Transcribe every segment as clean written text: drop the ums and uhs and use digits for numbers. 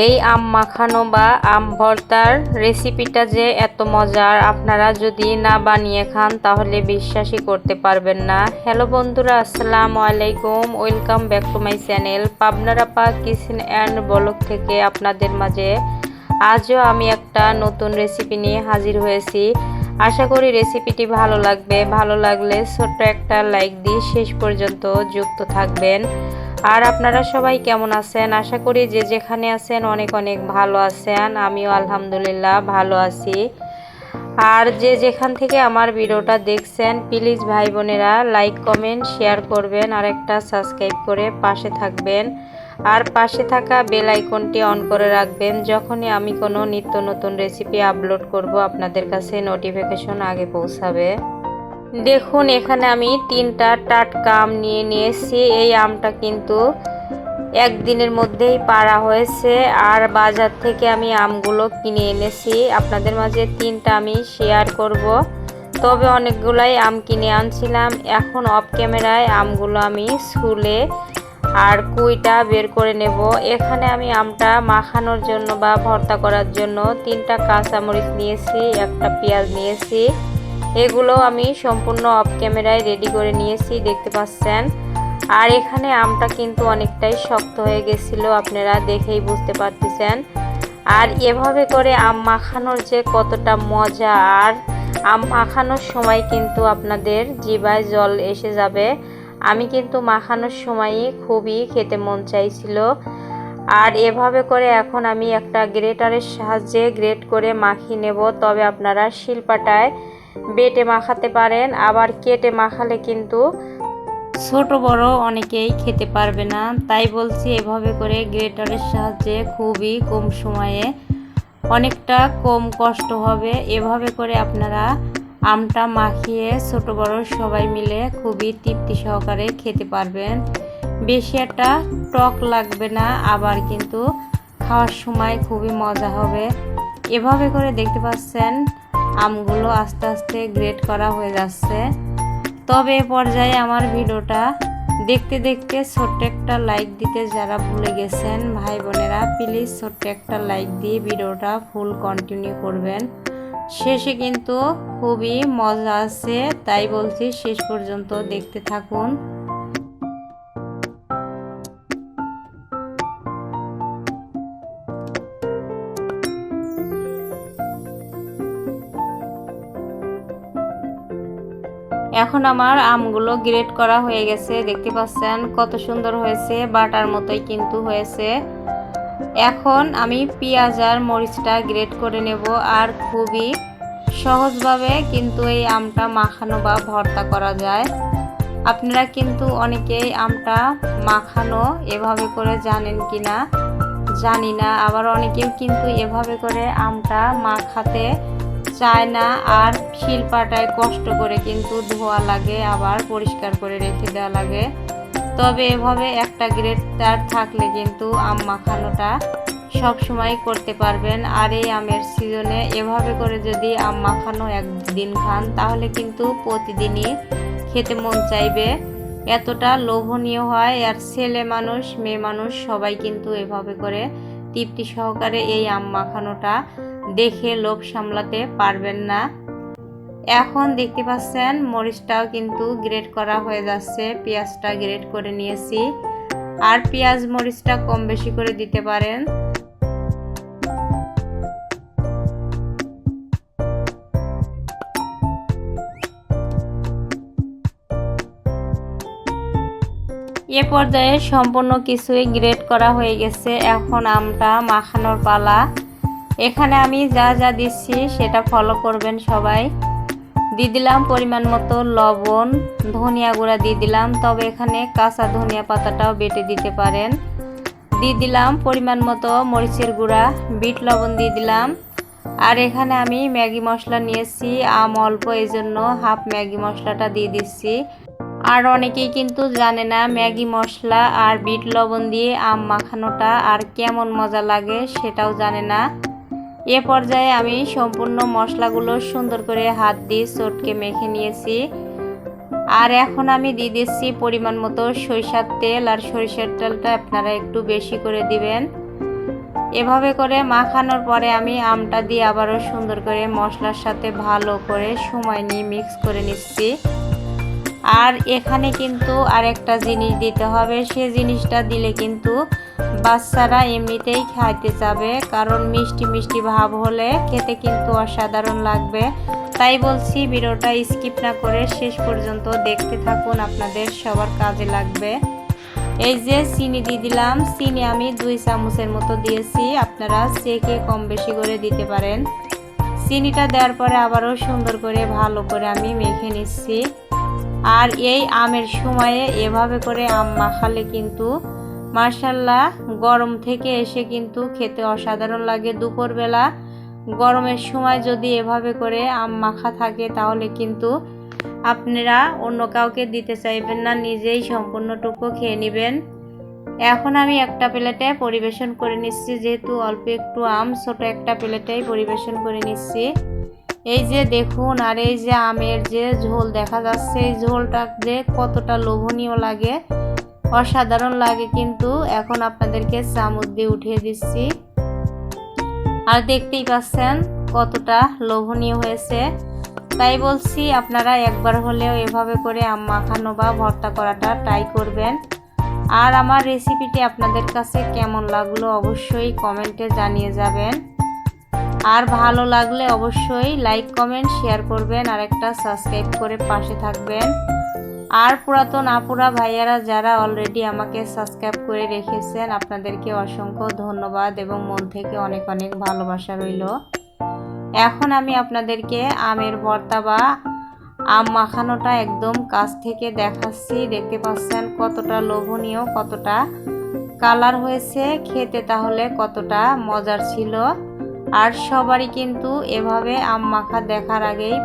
এই আম মাখানো বা আম ভর্তার রেসিপিটা যে এত মজার, আপনারা যদি না বানিয়ে খান তাহলে বিশ্বাসই করতে পারবেন না। হ্যালো বন্ধুরা, আসসালামু আলাইকুম, welcome back to my channel পাবনার আপা কিচেন অ্যান্ড ব্লগ থেকে আপনাদের মাঝে আজও আমি একটা নতুন রেসিপি নিয়ে হাজির হয়েছি। আশা করি রেসিপিটি ভালো লাগবে। ভালো লাগলে ছোট্ট একটা লাইক দিয়ে শেষ পর্যন্ত যুক্ত থাকবেন। আর আপনারা সবাই কেমন আছেন? আশা করি যে যেখানে আছেন অনেক অনেক ভালো আছেন। আমিও আলহামদুলিল্লাহ ভালো আছি। আর যে যেখান থেকে আমার ভিডিওটা দেখছেন প্লিজ ভাই বোনেরা লাইক কমেন্ট শেয়ার করবেন আর একটা সাবস্ক্রাইব করে পাশে থাকবেন। আর পাশে থাকা বেল আইকনটি অন করে রাখবেন, যখনই আমি কোনো নিত্য নতুন রেসিপি আপলোড করব আপনাদের কাছে নোটিফিকেশন আগে পৌঁছাবে। দেখুন এখানে আমি 3টা টাটকা আম নিয়ে নিয়েছি। এই আমটা কিন্তু একদিনের মধ্যেই পাড়া হয়েছে আর বাজার থেকে আমি আমগুলো কিনে এনেছি। আপনাদের মাঝে 3টা আমি শেয়ার করব, তবে অনেকগুলাই আম কিনে আনছিলাম। এখন অফ ক্যামেরায় আমগুলো আমি ছুলে আর কুইটা বের করে নেব। এখানে আমি আমটা মাখানোর জন্য বা ভর্তা করার জন্য 3টা কাঁচামরিচ নিয়েছি, একটা পেঁয়াজ নিয়েছি। এগুলো আমি সম্পূর্ণ অফ ক্যামেরায় রেডি করে নিয়েছি, দেখতে পাচ্ছেন। আর এখানে আমটা কিন্তু অনেকটাই শক্ত হয়ে গেছিলো, আপনারা দেখেই বুঝতে পারতেছেন। আর এভাবে করে আম মাখানোর যে কতটা মজা, আর আম মাখানোর সময় কিন্তু আপনাদের জিভায় জল এসে যাবে। আমি কিন্তু মাখানোর সময়ই খুবই খেতে মন চাইছিল। আর এভাবে করে এখন আমি একটা গ্রেটারের সাহায্যে গ্রেট করে মাখিয়ে নেব। তবে আপনারা শিলপাটায় বেটে মাখাতে পারেন, আবার কেটে মাখালে কিন্তু ছোট বড় অনেকেই খেতে পারবে না। তাই বলছি এভাবে করে গ্রেটারের সাহায্যে খুবই কম সময়ে অনেকটা কম কষ্ট হবে। এভাবে করে আপনারা আমটা মাখিয়ে ছোট বড় সবাই মিলে খুবই তৃপ্তি সহকারে খেতে পারবেন। বেশি একটা টক লাগবে না, আবার কিন্তু খাওয়ার সময় খুবই মজা হবে। এভাবে করে দেখতে পাচ্ছেন আমগুলো আস্তে আস্তে গ্রেট করা হয়ে যাচ্ছে। তবে এ পর্যায়ে আমার ভিডিওটা দেখতে দেখতে ছোট্ট একটা লাইক দিতে যারা ভুলে গেছেন ভাই বোনেরা, প্লিজ ছোট্ট একটা লাইক দিয়ে ভিডিওটা ফুল কন্টিনিউ করবেন। শেষে কিন্তু খুবই মজা আছে, তাই বলছি শেষ পর্যন্ত দেখতে থাকুন। এখন আমার আমগুলো গ্রেট করা হয়ে গেছে, দেখতে পাচ্ছেন কত সুন্দর হয়েছে, বাটার মতোই কিন্তু হয়েছে। এখন আমি পেঁয়াজ আর মরিচটা গ্রেট করে নেব। আর খুবই সহজভাবে কিন্তু এই আমটা মাখানো বা ভর্তা করা যায়। আপনারা কিন্তু অনেকেই আমটা মাখানো এভাবে করে জানেন কিনা জানি না, আবার অনেকেও কিন্তু এভাবে করে আমটা মাখাতে চায় না। আর শিলপাটায় কষ্ট করে কিন্তু ধোয়া লাগে, আবার পরিষ্কার করে রেখে দেওয়া লাগে। তবে এভাবে একটা গ্রেটার থাকলে কিন্তু আম মাখানোটা সব সময় করতে পারবেন। আর এই আমের সিজনে এভাবে করে যদি আম মাখানো একদিন খান তাহলে কিন্তু প্রতিদিনই খেতে মন চাইবে, এতটা লোভনীয় হয়। আর ছেলে মানুষ মেয়ে মানুষ সবাই কিন্তু এভাবে করে তৃপ্তি সহকারে এই আম মাখানোটা দেখে লোভ সামলাতে পারবেন না। এখন দেখতে পাচ্ছেন মরিচটাও কিন্তু গ্রেট করা হয়ে যাচ্ছে, পেঁয়াজটা গ্রেট করে নিয়েছি। আর পেঁয়াজ মরিচটা কম বেশি করে দিতে পারেন। এ পর্যায়ে সম্পূর্ণ কিছুই গ্রেট করা হয়ে গেছে। এখন আমটা মাখানোর পালা। এখানে আমি যা যা দিচ্ছি সেটা ফলো করবেন সবাই। দিয়ে দিলাম পরিমাণ মতো লবণ, ধনিয়া গুঁড়া দিয়ে দিলাম, তবে এখানে কাঁচা ধনিয়া পাতাটাও বেটে দিতে পারেন। দিয়ে দিলাম পরিমাণ মতো মরিচের গুঁড়া, বিট লবণ দিয়ে দিলাম। আর এখানে আমি ম্যাগি মশলা নিয়েছি, আম অল্প এই জন্য হাফ ম্যাগি মশলাটা দিয়ে দিচ্ছি। আর অনেকেই কিন্তু জানে না ম্যাগি মশলা আর বিট লবণ দিয়ে আম মাখানোটা আর কেমন মজা লাগে সেটাও জানে না। এ পর্যায়ে আমি সম্পূর্ণ মশলাগুলো সুন্দর করে হাত দিয়ে চটকে মেখে নিয়েছি। আর এখন আমি দিয়ে দিচ্ছি পরিমাণ মতো সরিষার তেল, আর সরিষার তেলটা আপনারা একটু বেশি করে দিবেন। এভাবে করে মাখানোর পরে আমি আমটা দিয়ে আবারও সুন্দর করে মশলার সাথে ভালো করে সময় নিয়ে মিক্স করে নিচ্ছি। আর এখানে কিন্তু আরেকটা জিনিস দিতে হবে, সে জিনিসটা দিলে কিন্তু বাচ্চারা এমনিতেই খাইতে যাবে, কারণ মিষ্টি মিষ্টি ভাব হলে খেতে কিন্তু অসাধারণ লাগবে। তাই বলছি ভিডিওটা স্কিপ না করে শেষ পর্যন্ত দেখতে থাকুন, আপনাদের সবার কাজে লাগবে। এই যে চিনি দিয়ে দিলাম, চিনি আমি 2 চামচের মতো দিয়েছি, আপনারা চেখে কম বেশি করে দিতে পারেন। চিনিটা দেওয়ার পরে আবারও সুন্দর করে ভালো করে আমি মেখে নিচ্ছি। আর এই আমের সময়ে এভাবে করে আম মাখালে কিন্তু মাশাআল্লাহ গরম থেকে এসে কিন্তু খেতে অসাধারণ লাগে। দুপুরবেলা গরমের সময় যদি এভাবে করে আম মাখা থাকে তাহলে কিন্তু আপনারা অন্য কাউকে দিতে চাইবেন না, নিজেই সম্পূর্ণটুকু খেয়ে নেবেন। এখন আমি একটা প্লেটে পরিবেশন করে নিচ্ছি, যেহেতু অল্প একটু আম, ছোট একটা প্লেটেই পরিবেশন করে নিচ্ছি। এই যে দেখুন, আর এই যে আমের যে ঝোল দেখা যাচ্ছে, এই ঝোলটা যে কতটা লোভনীয় লাগে, অসাধারণ লাগে কিন্তু। এখন আপনাদেরকে চামচ দিয়ে উঠিয়ে দিচ্ছি, আর দেখতেই পাচ্ছেন কতটা লোভনীয় হয়েছে। তাই বলছি আপনারা একবার হলেও এভাবে করে আম মাখানো বা ভর্তা করাটা ট্রাই করবেন। আর আমার রেসিপিটি আপনাদের কাছে কেমন লাগলো অবশ্যই কমেন্টে জানিয়ে যাবেন। আর ভালো লাগলে অবশ্যই লাইক কমেন্ট শেয়ার করবেন, আর একটা সাবস্ক্রাইব করে পাশে থাকবেন। আর পুরাতন আপুরা ভাইয়ারা যারা অলরেডি আমাকে সাবস্ক্রাইব করে রেখেছেন, আপনাদেরকে অসংখ্য ধন্যবাদ এবং মন থেকে অনেক অনেক ভালোবাসা রইল। এখন আমি আপনাদেরকে আমের ভর্তা বা আম মাখানোটা একদম কাছ থেকে দেখাচ্ছি। দেখতে পাচ্ছেন কতটা লোভনীয়, কতটা কালার হয়েছে, খেতে তাহলে কতটা মজার ছিল। আর সবারই কিন্তু এভাবে আম মাখা দেখার আগেই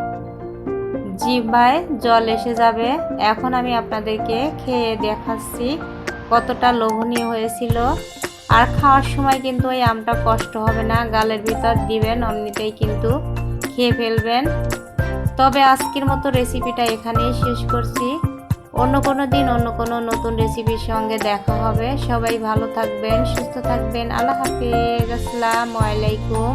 জিহ্বায় জল এসে যাবে। এখন আমি আপনাদেরকে খেয়ে দেখাচ্ছি কতটা লোভনীয় হয়েছিল। আর খাওয়ার সময় কিন্তু এই আমটা কষ্ট হবে না, গালের ভিতর দিবেন এমনিতেই কিন্তু খেয়ে ফেলবেন। তবে আজকের মতো রেসিপিটা এখানেই শেষ করছি। অন্য কোনো দিন অন্য কোনো নতুন রেসিপির সঙ্গে দেখা হবে। সবাই ভালো থাকবেন, সুস্থ থাকবেন। আল্লাহ হাফেজ, আসসালামু আলাইকুম।